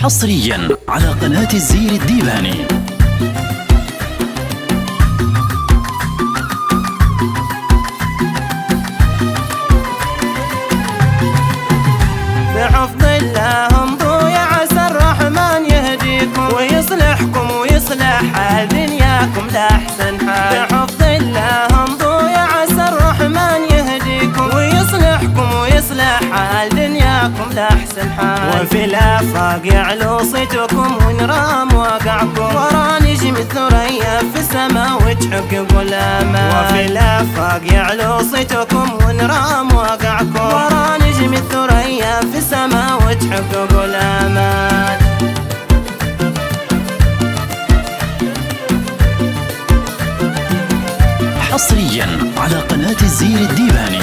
حصريا على قناة الزير الديواني. بحفظ الله امضوا يا عسى الرحمن يهديكم ويصلحكم ويصلح حال دنياكم لأحسن حال. بحفظ الله امضوا يا عسى الرحمن يهديكم ويصلحكم ويصلح حال دنياكم لأحسن حال. وفي الآفاق يعلو صيتكم ونرام واقعكم ورا نجم الثريا في السما وتحققوا الآمال. وفي الآفاق يعلو صيتكم ونرام واقعكم ورا نجم الثريا في السما وتحققوا الآمال. حصريا على قناة الزير الديواني.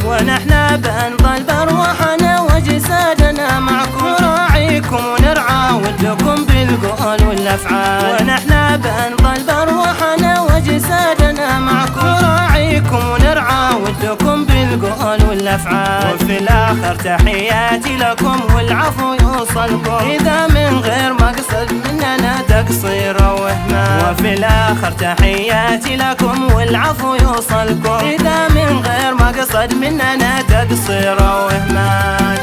ونحن بنظل بأرواحنا وجسادنا معكم نراعيكم ونرعى ودكم بالقول والأفعال. ونحن بنظل بأرواحنا وجسادنا معكم نراعيكم ونرعى ودكم بالقول والأفعال. وفي الآخر تحياتي لكم والعفو يوصلكم إذا من غير مقصد مننا تقصير أو إهمال. وفي الآخر تحياتي لكم والعفو يوصلكم إذا من غير مقصد مننا تقصير أو إهمال.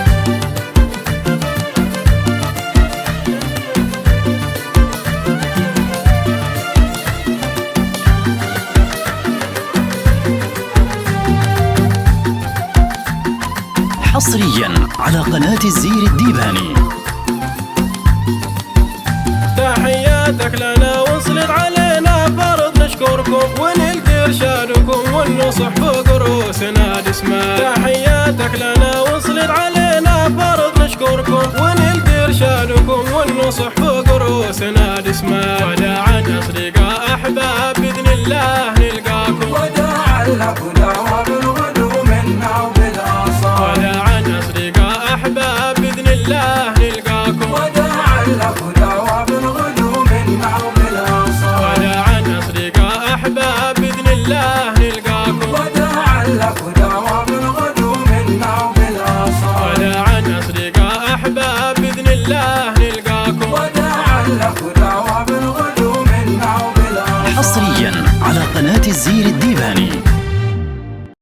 حصريا على قناة الزير الديواني. تحياتك لنا وصلت علينا فرض نشكركم ونلقي ارشادكم والنصح فوق رؤوسنا دسمة. تحياتك لنا وصلت علينا